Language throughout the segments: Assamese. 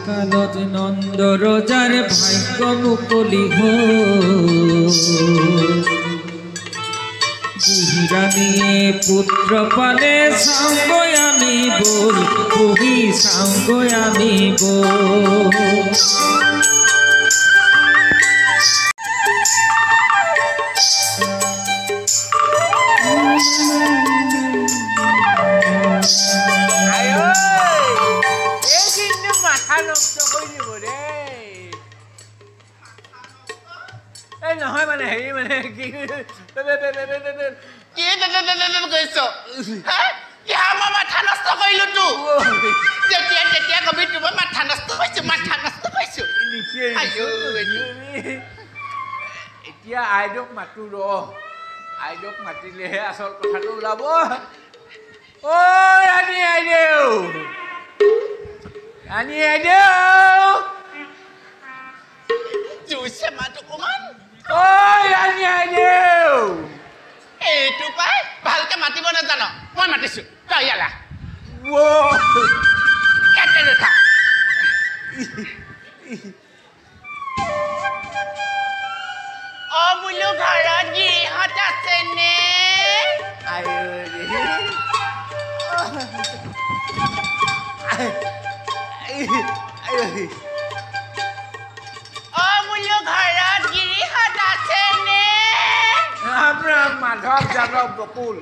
কালত নন্দ রজার ভাগ্য মুকলি বুহিরা নিয়ে পুত্র পালে সাঙ্গ আমি বল বুহি সাঙ্গ আমি বল নহয় মানে হেৰি মানে কি মাথা নষ্ট কৰিলো তো যেতিয়া তেতিয়া কবি তোমাৰ মাথা নষ্ট কৰিছো এতিয়া আইদেউক মাতো ৰ আইদেউক মাতিলেহে আচল কথাটো ওলাব ঐ ৰাণী আইদেউ জুইছে মাতো কমান ঐ ৰাণী আইদেউ এইটো পাই ভালকে মাতিব নাজানো মই মাতিছো তই ইয়ালা এতে দেখা অ বুলু ঘৰত গিৰিহঁত আছেনে মাধৱ যাদৱ বকুল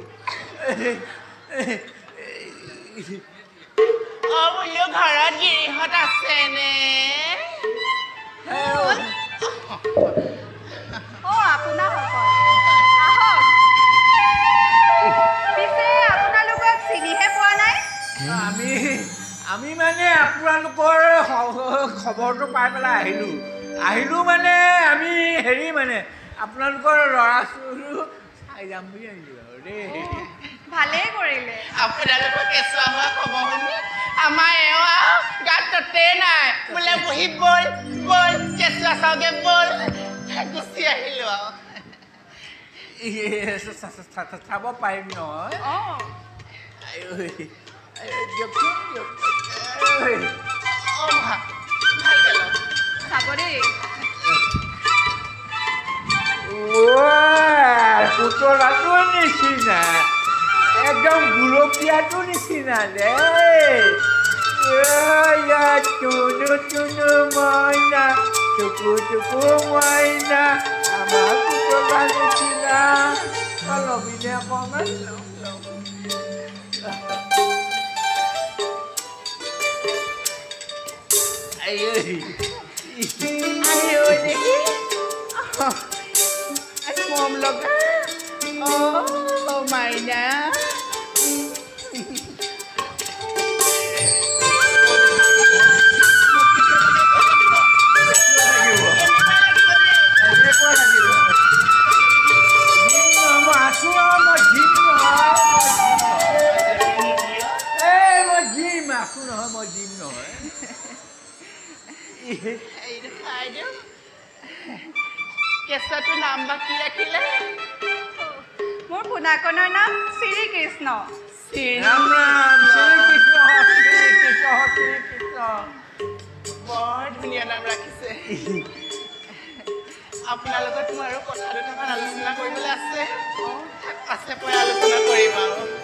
বোলো ঘৰত গিৰিহঁত আছেনে আপোনালোকক পিছে আপোনালোকক চিনিহে পোৱা নাই আমি মানে আপোনালোকৰ খবৰটো পাই পেলাই আহিলো মানে আমি হেৰি মানে আপোনালোকৰ ল'ৰা ছোৱালী চাই যাম বুলি আহিলো আৰু দেই ভালেই কৰিলে আপোনালোকৰ কেঁচুৱা হোৱা খবৰ শুনি আমাৰ এওঁ গাত ততে নাই বোলে বহি বল কেঁচুৱা চাওঁগে বল গুচি আহিলো আৰু চাব পাৰিম নহয় খাব দেই পুতলাটো নিচিনা একদম গুলপীয়াটো নিচিনা দেই চুনু চুনু মইনা চুকু চুকু মইনা আমাৰ পুতলা নিচিনা লবিনে অকণমান mồm lộc ô mày nè কেঁচাটো নাম বা কি ৰাখিলে মোৰ পোনাকনৰ নাম শ্ৰীকৃষ্ণ ৰাম ৰাম শ্ৰীকৃষ্ণ শ্ৰীকৃষ্ণ শ্ৰীকৃষ্ণ বৰ ধুনীয়া নাম ৰাখিছে আপোনাৰ লগত মোৰ আৰু কথা দুটামান আলোচনা কৰিবলৈ আছে পাছে পৰে আলোচনা কৰিম আৰু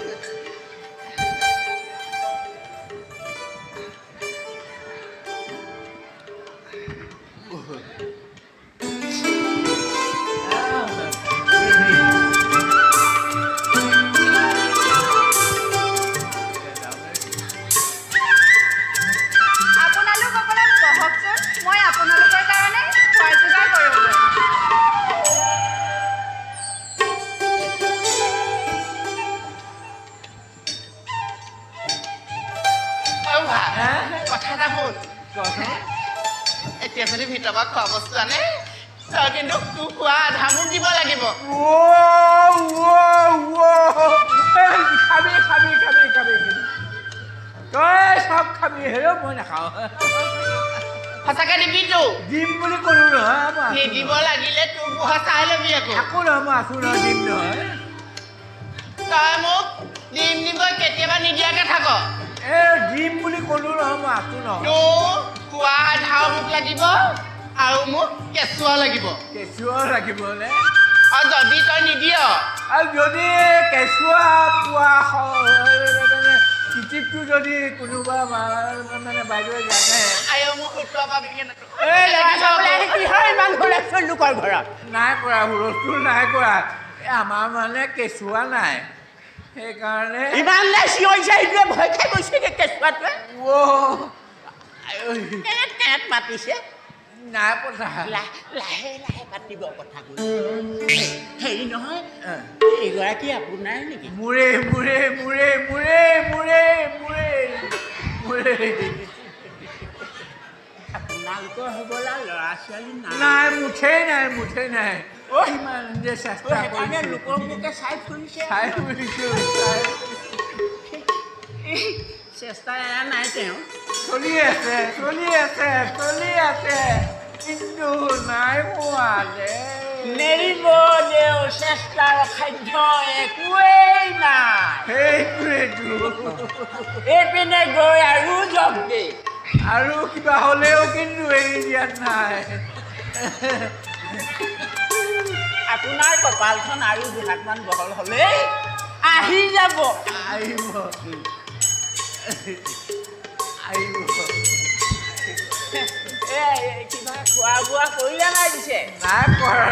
এতিয়া যদি ভিতৰ পৰা খোৱা বস্তু আনে তই কিন্তু তোক খোৱা আধা মোক দিব লাগিব খাবি খাবি খাবি খাবি তই চব খাবি হেৰৌ মই নাখাওঁ সঁচাকে দিবিতো দিম বুলি ক'লো নহয় নিদিব লাগিলে তোক বহা চাই ল'বি আকৌ একো নহয় মই আছো নহয় দিম নহয় তই মোক দিম দিব কেতিয়াবা নিদিয়াকে থাক দিম বুলি ক'লো নহয় মই আছো নহয় তোৰ খোৱা আধাও মোক লাগিব আৰু মোক কেঁচুৱা লাগিব কেঁচুৱা লাগিবনে আৰু যদি তই নিদিয় আৰু যদি কেঁচুৱা পোৱা কিটিপটো যদি কোনোবা মানে বাইদেৱে জানে মোক সুতোৱা পাবি ইমান হুলস্থুল লোকৰ ঘৰত নাই কৰা হুলস্থুল নাই কৰা আমাৰ মানে কেঁচুৱা নাই সেইকাৰণে ইমান চিঞৰিছে সেইটোৱে ভয় খাই গৈছে কেঁচুৱাটোৱে কেনেক মাতিছে নাই পতা লাহে লাহে পাতিব কথা হেৰি নহয় এইগৰাকী আপোনাৰ নেকি মোৰে মোৰে মোৰে মোৰে মোৰে মোৰে মোৰে আপোনালোকৰ হ'বলা ল'ৰা ছোৱালী নাই মুঠেই নাই মুঠেই নাই ইমান যে চেষ্টা কৰিছে লোকৰ মোকে চাই ফুৰিছে চাই ফুৰিছোঁ চেষ্টা এৰা নাই তেওঁ চলি আছে চলি আছে চলি আছে কিন্তু নাই পোৱা যে নেৰিব দেও চেষ্টাৰ খাদ্য একোৱেই নাই সেইটোৱেতো এইপিনে গৈ আৰু জব দে আৰু কিবা হ'লেও কিন্তু এৰি দিয়া নাই আপোনাৰ কপালখন আৰু দুহাতমান বহল হ'লেই আহি যাব আহিব আহিব কিবা খোৱা বোৱা কৰিলে নাই দিছে নাই কৰা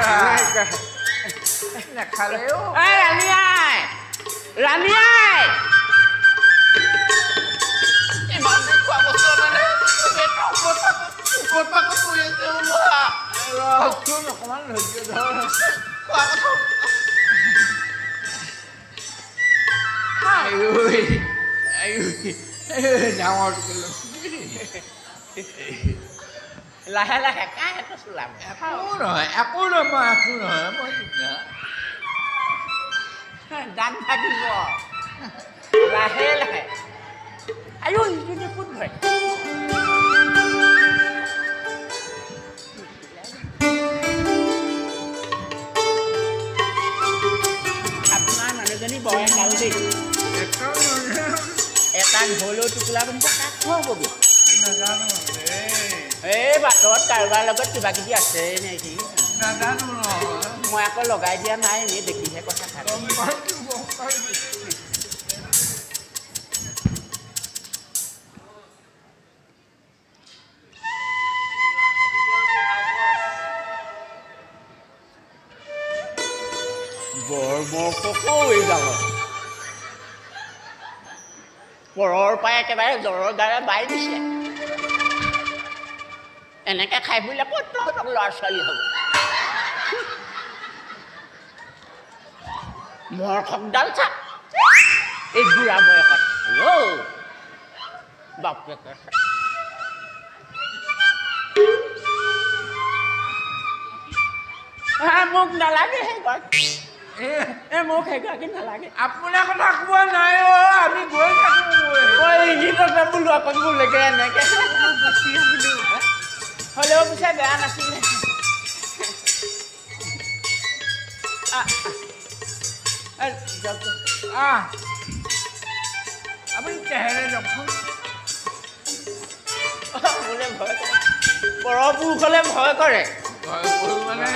নাখালেও ৰাণী আই ৰাণী আই ইমান খোৱা বস্তু মানে ৰচোন অকণমান ধৈৰ্য ধৰ খোৱা কথা ডাঙৰ লাহে লাহে কাহেঁতো চোলাম একো নহয় মই আছো নহয় মই দান থাকিব লাহে লাহে আয়ো ইজনী কোন হয় আপোনাৰ মানুহজনী বৰ ভাল দেই এটা ঘৰলৈ টোপোলা বন্ধ কাক খুৱাবগৈ নাজানো এই বাটত কাৰোবাৰ লগত কিবা কিবি আছে নেকি নাজানো নহয় মই আকৌ লগাই দিয়া নাই এনেই দেখিহে কথা খাই বৰ কৈ যাব পৰৰ পৰা একেবাৰে জ্বৰৰ দ্বাৰা বাই দিছে এনেকৈ খাই বুলিলে ক'ত তহঁতক ল'ৰা ছোৱালী হ'ব মৰ খকডাল চা এই বুঢ়া বয়সত বাপেকে মোক নালাগে মোক সেইগৰাকী নালাগে আপোনাৰ কথা কোৱা নাই আমি গৈ থাকোঁ গীততে বোলো অকণ বোলেগে এনেকৈ হ'লেও পিছে বেয়া নাছিলে আপুনি চেহেৰে যাওকচোন বোলে ভয় কৰে পৰপুৰুষলে ভয় কৰে মানে